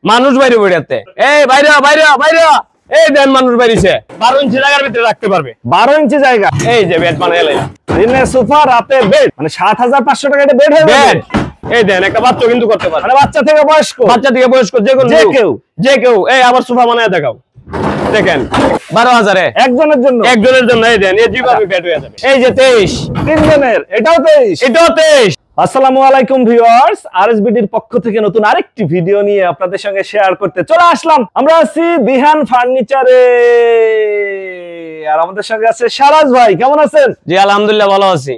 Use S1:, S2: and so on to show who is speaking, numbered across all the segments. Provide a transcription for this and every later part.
S1: মানুষ বাইরে বেড়াতে এই বাইরে বাইরে বাইরে এই দেন মানুষ বাইরেছে 12 ইঞ্চি জায়গার ভিতরে রাখতে পারবে
S2: 12 ইঞ্চি জায়গা।
S1: এই যে বেড বানাইলে
S2: দিনে সোফা রাতে বেড, মানে 7500 টাকা এটা বেড হয়ে
S1: বেড।
S2: যাবে।
S1: এই দেন একটা বাচ্চা কিন্তু করতে পারে,
S2: মানে বাচ্চা থেকে বয়স্ক
S1: যে কেউ এই আবার সোফা বানায় দেখাও। দেখেন 12000 এ
S2: একজনের জন্য
S1: এই দেন এই যেভাবে বেড হয়ে যাবে। এই যে 23
S2: তিনজনের, এটাও 23।
S1: এটাও 23।
S2: আসসালামু আলাইকুম ভিউয়ার্স, আরএসবিডির পক্ষ থেকে নতুন আরেকটি ভিডিও নিয়ে আপনাদের সঙ্গে শেয়ার করতে চলে আসলাম। আমরা আছি বিহান ফার্নিচারে, আর আমাদের সঙ্গে আছে সারাজ ভাই। কেমন আছেন?
S1: জি আলহামদুলিল্লাহ ভালো আছি।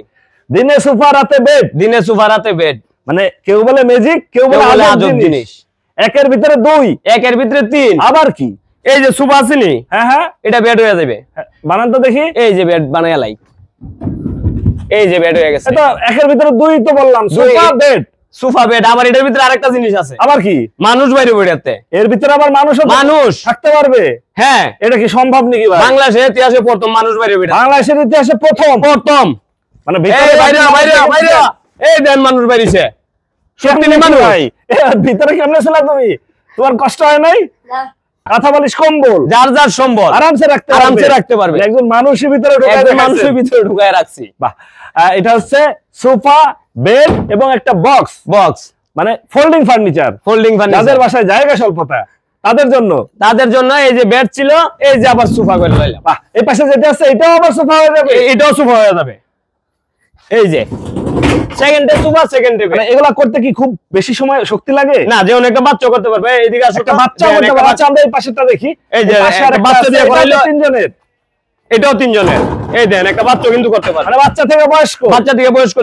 S2: দিনে সোফা রাতে বেড,
S1: দিনে সোফা রাতে বেড,
S2: মানে কেউ বলে ম্যাজিক, কেউ বলে আজব জিনিস। একের ভিতরে 2,
S1: একের ভিতরে 3।
S2: আবার কি
S1: এই যে সোফা আছে নি,
S2: হ্যাঁ হ্যাঁ
S1: এটা বেড হয়ে যাবে।
S2: বানান তো দেখি।
S1: এই যে বেড বানায় লাই, এই যে বেড হয়ে গেছে।
S2: এটা একের ভিতরে 2 তো বললাম, সোফা বেড।
S1: Sofa bed. আবার এটার ভিতরে আরেকটা জিনিস আছে।
S2: আবার কি?
S1: মানুষ বাইরে বেড়াতে।
S2: এর ভিতরে আবার মানুষ থাকতে পারবে।
S1: হ্যাঁ,
S2: এটা কি সম্ভব নাকি ভাই?
S1: বাংলাদেশের ইতিহাসে প্রথম মানুষ বাইরে বেড়াতে।
S2: বাংলাদেশের ইতিহাসে প্রথম
S1: মানে ভিতরে বাইরে বাইরে বাইরে এই দেন মানুষ বাইরেছে। সত্যি মানুষ
S2: ভাই, ভিতরে কেমনে ছিল তুমি? তোমার কষ্ট হয় নাই? না। কথা বলিস কম্বল,
S1: যার যার সম্বল
S2: আরামসে রাখতে পারবে। একজন মানুষের ভিতরে
S1: ঢুকায় রাখছি।
S2: বাহ। এটা হচ্ছে সোফা বেড এবং একটা বক্স, মানে ফোল্ডিং ফার্নিচার। যাদের বাসায় জায়গা স্বল্পতা তাদের জন্য এই যে বেড ছিল, এই যে আবার সোফা করে লাইলাম। বাহ। এই পাশে যেটা আছে এটাও আবার সোফা হয়ে যাবে।
S1: এটাও সোফা হয়ে যাবে। এই যে সেকেন্ডে সোফা, সেকেন্ডে বেড।
S2: মানে এগুলা করতে কি খুব বেশি সময় শক্তি লাগে?
S1: না, যে অনেকটা বাচ্চা করতে পারবে। এইদিকে আসো,
S2: একটা বাচ্চা করতে পারবে। আচ্ছা, আমরা এই পাশেরটা দেখি।
S1: এই যে একটা বাচ্চা দিয়ে করাইলো,
S2: তিনজনের,
S1: এটাও তিনজনের। এই দেন একটা বাচ্চা কিন্তু করতে পারে,
S2: মানে বাচ্চা থেকে বয়স্ক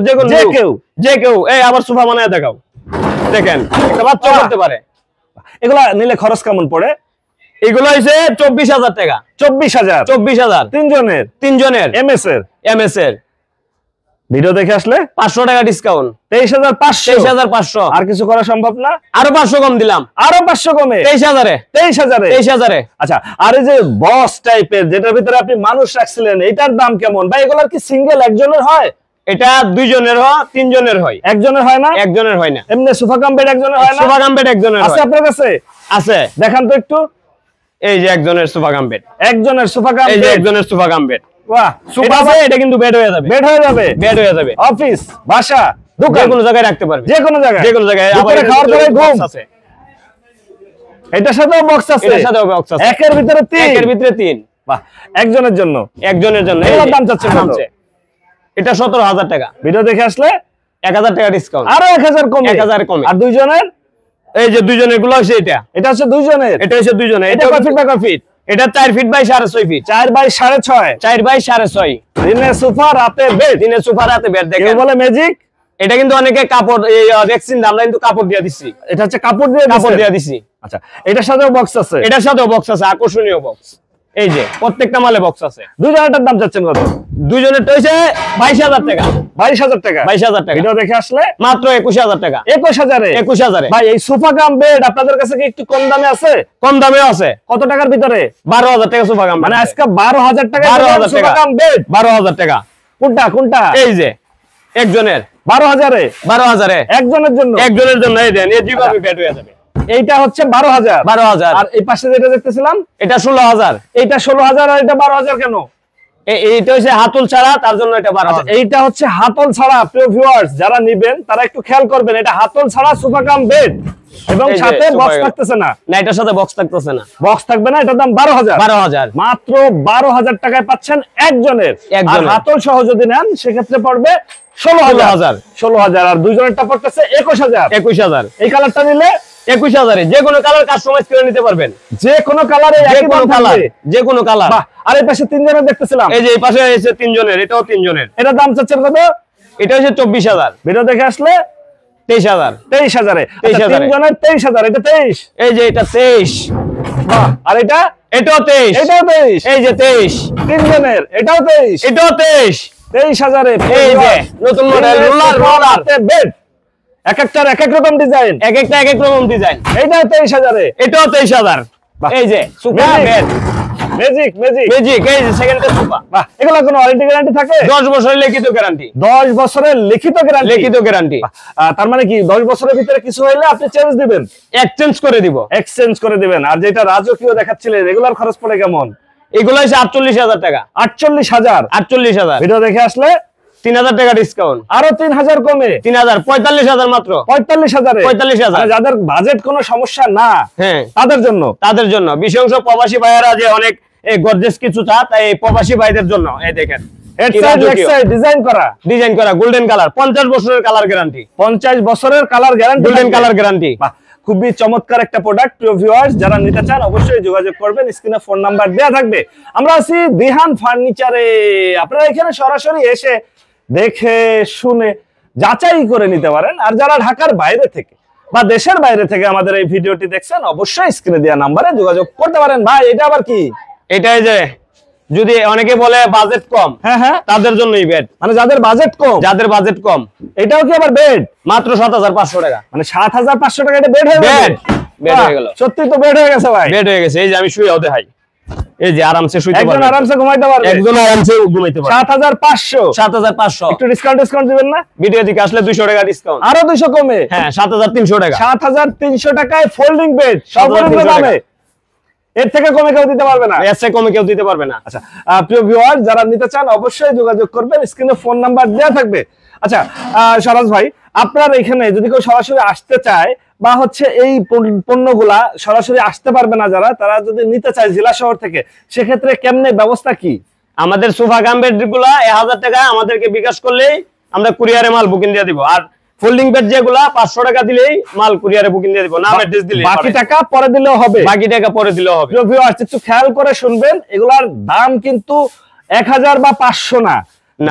S1: যে কেউ এই আবার সোফা বানায় দেখাও। দেখেন একটা বাচ্চা করতে পারে।
S2: এগুলা নিলে খরচ কেমন পড়ে?
S1: এগুলো হইছে 24000 টাকা।
S2: 24000 তিনজনের এমএস এর। ভিডিও দেখে আসলে 500 টাকা ডিসকাউন্ট, 23500। আর কিছু করা সম্ভব না?
S1: আরো 500 কম দিলাম,
S2: আরো 500 কমে 23000। আচ্ছা, আর এই যে বক্স টাইপের যেটার ভিতরে আপনি মানুষ রাখছিলেন, এটার দাম কেমন ভাই? এগুলার কি সিঙ্গেল একজনের হয়?
S1: এটা 2 জনের হয়, 3 জনের হয়।
S2: একজনের হয় না?
S1: একজনের হয় না।
S2: এমনি সোফা কাম বেড একজনের হয় না?
S1: সোফা কাম বেড একজনের হয়।
S2: আছে আপনার কাছে?
S1: আছে,
S2: দেখান তো একটু।
S1: এই যে একজনের সোফা কাম বেড,
S2: একজনের সোফা কাম
S1: এই যে
S2: বেড,
S1: একজনের সোফা কাম বেড।
S2: বাহ।
S1: সোফা আছে, এটা কিন্তু বেড হয়ে যাবে। বেড হয়ে যাবে।
S2: অফিস, বাসা, দোকান,
S1: যে কোনো জায়গায় রাখতে পারবে।
S2: যে কোনো জায়গায় আবার খাওয়ার পরে ঘুম আছে। এটার সাথেও বক্স আছে। একের ভিতরে 3। বাহ। একজনের জন্য
S1: এর দাম চাচ্ছে কত? এটা 17000 টাকা।
S2: ভিডিও দেখে আসলে
S1: 1000 টাকা ডিসকাউন্ট,
S2: আরো 1000 কমে।
S1: 1000 কমে।
S2: আর দুইজনের?
S1: এই যে দুইজনের গুলো হচ্ছে
S2: এটা হচ্ছে দুইজনের।
S1: এটা হচ্ছে দুইজনের। এটা কয় ফিট বাই কয় ফিট? এটা 4 feet by 6.5 feet.
S2: 4 by 6.5।
S1: 4 by 6.5।
S2: দিনে সোফা রাতে বেড,
S1: দেখেন।
S2: কেউ বলে ম্যাজিক।
S1: এটা কিন্তু অনেকে কাপড় এই ভ্যাকসিন আমরা কিন্তু কাপড় দিয়ে দিছি।
S2: এটা হচ্ছে কাপড় দিয়ে দিছি। আচ্ছা, এটার সাথেও বক্স আছে।
S1: আকর্ষণীয় বক্স। এই যে প্রত্যেকটা মালে বক্স আছে।
S2: দুইজনেরটার দাম চাচ্ছেন কত?
S1: দুইজনেরটা হইছে 22000 টাকা।
S2: 22000 টাকা।
S1: ভিডিও
S2: দেখে আসলে
S1: মাত্র 21000 টাকা।
S2: 21000 ভাই, এই সোফা কাম বেড আপনাদের কাছে কি একটু কম দামে আছে?
S1: কম দামেও আছে।
S2: কত টাকার ভিতরে?
S1: 12000 টাকা সোফা কাম।
S2: মানে আজকে 12000 টাকা
S1: সোফা কাম বেড। 12000 টাকা।
S2: কোনটা?
S1: এই যে একজনের
S2: 12000 একজনের জন্য
S1: এই দেন এই যেভাবে বেড হয়ে যাবে।
S2: এইটা হচ্ছে 12000। আর এই পাশে যেটা দেখতেছিলাম
S1: এটা 16000।
S2: এইটা 16000 আর এটা 12000 কেন?
S1: এইটা হচ্ছে হাতল ছাড়া, তার জন্য এটা 12000।
S2: এইটা হচ্ছে হাতল ছাড়া। প্রিয় ভিউয়ার্স, যারা নেবেন তারা একটু খেয়াল করবেন, এটা হাতল ছাড়া সোফা কাম বেড এবং সাথে বক্স থাকতেছে না।
S1: এটার সাথে বক্স থাকতেছে না।
S2: বক্স থাকবে না। এটার দাম 12000। মাত্র 12000 টাকায় পাচ্ছেন একজনের। আর হাতল সহ যদি নেন সেক্ষেত্রে পড়বে 16000। আর দুইজনেরটা পড়তেছে 21000। এই কালারটা নিলে
S1: 21000 এ যে কোনো কালার কাস্টমাইজ করে নিতে পারবেন।
S2: যে কোনো কালারে,
S1: যে কোনো কালার।
S2: আর এই পাশে তিনজনের দেখতেছিলাম।
S1: এই যে এই পাশে এসে তিনজনের, এটাও তিনজনের।
S2: এটার দাম চাচ্ছেন কত?
S1: এটা হচ্ছে 24000।
S2: ভিডিও দেখে আসলে
S1: 23000।
S2: তিনজনের 23000। এটা 23।
S1: এই যে এটা 23।
S2: বাহ। আর
S1: এটাও 23। এই যে 23।
S2: তিনজনের এটাও 23। 23000 এ
S1: এই যে নতুন মডেল রোলার
S2: বেড। এক একটার এক এক রকম ডিজাইন,
S1: এক রকম ডিজাইন।
S2: এইটা 23000 এ।
S1: এটাও 23000। এই যে super bed.
S2: Magic magic
S1: magic, এই যে সেকেন্ডের সোফা।
S2: বাহ, এগুলো কোনো ওয়ারেন্টি গ্যারান্টি থাকে?
S1: 10 বছরের লিখিত গ্যারান্টি।
S2: 10 বছরের লিখিত গ্যারান্টি।
S1: লিখিত গ্যারান্টি।
S2: তার মানে কি 10 বছরের ভিতরে কিছু হইলে আপনি চেঞ্জ দিবেন?
S1: এক্সচেঞ্জ করে দিব।
S2: এক্সচেঞ্জ করে দিবেন। আর যেটা রাজকীয় দেখাচ্ছিলেন রেগুলার খরচ পড়ে কেমন?
S1: এগুলো হচ্ছে 48,000 টাকা।
S2: 48,000।
S1: 48,000।
S2: ভিডিও দেখে আসলে
S1: 3,000 টাকা ডিসকাউন্ট।
S2: আরো 3,000 কমে
S1: 3,000, 45,000 মাত্র।
S2: 45,000 এ।
S1: 45,000।
S2: মানে যাদের বাজেট কোনো সমস্যা না,
S1: হ্যাঁ,
S2: তাদের জন্য।
S1: তাদের জন্য বিশেষ অংশ প্রবাসী ভাইয়েরা যে অনেক গর্জিয়াস কিছু চায়, তাই এই প্রবাসী ভাইদের জন্য এই দেখেন
S2: ডিজাইন করা
S1: গোল্ডেন কালার, 50 বছরের কালার গ্যারান্টি।
S2: 50 বছরের colour guarantee,
S1: golden colour guarantee.
S2: খুবই চমৎকার একটা প্রোডাক্ট। প্রিয় ভিউয়ার্স, যারা নিতে চান অবশ্যই যোগাযোগ করবেন, স্ক্রিনে ফোন নাম্বার দেয়া থাকবে। আমরা আছি দিহান ফার্নিচারে। আপনারা এখানে সরাসরি এসে দেখে শুনে যাচাই করে নিতে পারেন। আর যারা ঢাকার বাইরে থেকে বা দেশের বাইরে থেকে আমাদের এই ভিডিওটি দেখছেন, অবশ্যই স্ক্রিনে দেওয়া নাম্বারে যোগাযোগ করতে পারেন। ভাই, এটা আবার কি?
S1: এটাই যে যদি অনেকে বলে বাজেট কম,
S2: হ্যাঁ হ্যাঁ,
S1: তাদের জন্যই বেড।
S2: মানে যাদের বাজেট কম,
S1: যাদের বাজেট কম,
S2: এটাও কি আবার বেড?
S1: মাত্র 7,500 টাকা।
S2: মানে 7,500 টাকা এটা বেড হয়ে গেল।
S1: বেড হয়ে গেল।
S2: সত্যি তো বেড হয়ে গেছে ভাই।
S1: বেড হয়ে গেছে। এই যে আমি শুয়েও দেখাই, এই যে আরামসে শুইতে পারবেন,
S2: একজন আরামসে ঘুমাইতে পারবে,
S1: একজন আরামসে ঘুমাইতে পারবে।
S2: 7,500।
S1: 7,500।
S2: একটু ডিসকাউন্ট দিবেন না?
S1: ভিডিও থেকে আসলে 200 টাকা ডিসকাউন্ট।
S2: আরো 200 কমে।
S1: হ্যাঁ, 7,300 টাকা।
S2: 7,300 টাকায় ফোল্ডিং বেড, সর্বনিম্ন
S1: 7,300
S2: দামে। এর থেকে কমে কেউ দিতে পারবে না।
S1: এর চেয়ে কমে কেউ দিতে পারবে না।
S2: আচ্ছা, প্রিয় ভিউয়ার, যারা নিতে চান অবশ্যই যোগাযোগ করবেন, স্ক্রিনে ফোন নাম্বার দেওয়া থাকবে। আচ্ছা, সরাজ ভাই, আপনার এখানে যদি কেউ সরাসরি আসতে চায় বা হচ্ছে এই পণ্যগুলা সরাসরি আসতে পারবে না যারা, তারা যদি নিতে চায় জেলা শহর থেকে, সেক্ষেত্রে কেমনে ব্যবস্থা কি?
S1: আমাদের সোফা কাম বেড গুলা 1,000 টাকা আমাদেরকে বিকাশ করলেই আমরা কুরিয়ারে মাল বুকিং দিয়ে দিব। আর ফোল্ডিং বেড যেগুলা 500 টাকা দিলেই মাল কুরিয়ারে বুকিং দিয়ে দিব। নাম অ্যাড্রেস দিলেই,
S2: বাকি টাকা পরে দিলেও হবে।
S1: বাকি টাকা পরে দিলেও হবে।
S2: প্রিয় ভিউয়ার্স, একটু খেয়াল করে শুনবেন, এগুলার দাম কিন্তু 1,000 বা 500 না।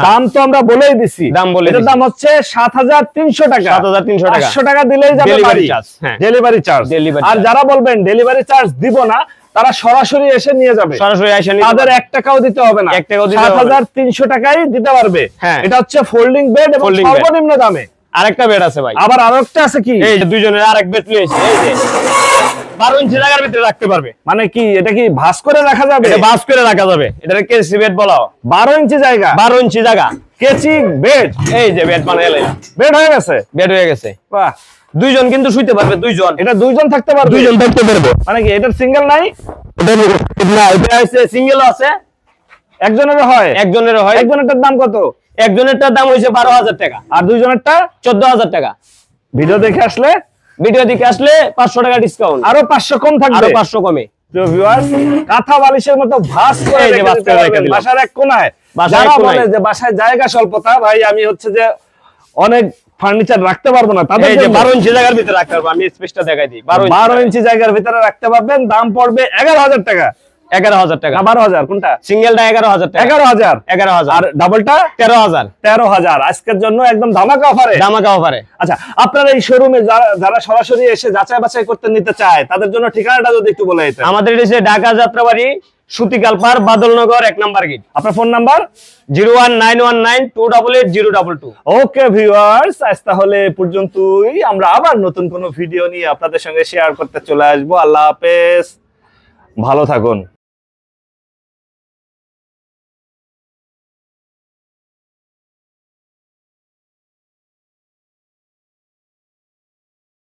S2: দাম তো আমরা বলেই দিছি। এটার দাম হচ্ছে 7,300 টাকা।
S1: 7,300 টাকা।
S2: 500 টাকা দিলেই যাবে
S1: ডেলিভারি চার্জ।
S2: Delivery charge. আর যারা বলবেন ডেলিভারি চার্জ দিব না, তারা সরাসরি এসে নিয়ে যাবে।
S1: সরাসরি এসে নিয়ে
S2: তাদের 1 টাকাও দিতে হবে না। 7,300 টাকাই দিতে পারবে। এটা হচ্ছে ফোল্ডিং বেড এবং সর্বনিম্ন দামে।
S1: আরেকটা বেড আছে ভাই।
S2: আবার আরেকটা আছে কি?
S1: এই যে দুইজনের আরেক বেড রয়েছে। এই যে 12 ইঞ্চি জায়গার ভিতরে রাখতে পারবে।
S2: মানে কি, এটা কি ভাঁজ করে রাখা যাবে?
S1: এটা ভাঁজ করে রাখা যাবে। এটাকে কেসি বেড বলা হয়।
S2: 12 ইঞ্চি জায়গা,
S1: 12 ইঞ্চি জায়গা,
S2: কেচি বেড।
S1: এই যে বেড বানাইলে
S2: বেড হয়ে গেছে।
S1: বেড হয়ে গেছে।
S2: বাহ,
S1: দুইজন কিন্তু শুইতে পারবে। দুইজন,
S2: এটা দুইজন থাকতে পারবে।
S1: দুইজন থাকতে পারবে।
S2: মানে কি, এটার সিঙ্গেল নাই?
S1: না, এটা আছে সিঙ্গেলও আছে,
S2: একজনেরও হয়।
S1: একজনেরও হয়।
S2: একজনেরটার দাম কত?
S1: একজনেরটার দাম হইছে 12,000 টাকা।
S2: আর দুইজনেরটা
S1: 14,000 টাকা।
S2: ভিডিও দেখে আসলে
S1: 500 টাকা ডিসকাউন্ট।
S2: আরো 500 কম থাকবে।
S1: আরো 500 কমে।
S2: প্রিয় ভিউয়ার্স, কাঁথা বালিশের মতো ভাঁজ করে
S1: এই যে ভাঁজ করে রেখে দিলাম।
S2: বাসার এক কোণায়। যারা বলে যে বাসায় জায়গা স্বল্পতা, ভাই আমি হচ্ছে যে অনেক ফার্নিচার রাখতে পারবো না, তাদের
S1: এই যে 12 ইঞ্চি জায়গার ভিতরে রাখতে পারবো। আমি স্পেসটা দেখাই দিই।
S2: 12 ইঞ্চি জায়গার ভিতরে রাখতে পারবেন। দাম পড়বে 11,000 টাকা।
S1: 11,000 টাকা।
S2: 12,000 কোনটা?
S1: সিঙ্গেলটা 11,000 টাকা।
S2: 11,000 আর ডাবলটা
S1: 13,000।
S2: 13,000 আজকের জন্য একদম ধামাকা অফারে।
S1: ধামাকা অফারে।
S2: আচ্ছা, আপনারা এই শোরুমে যারা সরাসরি এসে যাচাই বাছাই করতে নিতে চায়, তাদের জন্য ঠিকানাটা যদি একটু বলে দিতেন।
S1: আমাদের এসে ঢাকা যাত্রাবাড়ি, সুতিকাল পার, বাদলনগর 1 নাম্বার গেট।
S2: আপনার ফোন নাম্বার
S1: 01919288022।
S2: ওকে ভিউয়ার্স, আজ তাহলে পর্যন্তই। আমরা আবার নতুন কোনো ভিডিও নিয়ে আপনাদের সঙ্গে শেয়ার করতে চলে আসবো। আল্লাহ হাফেজ, ভালো থাকুন।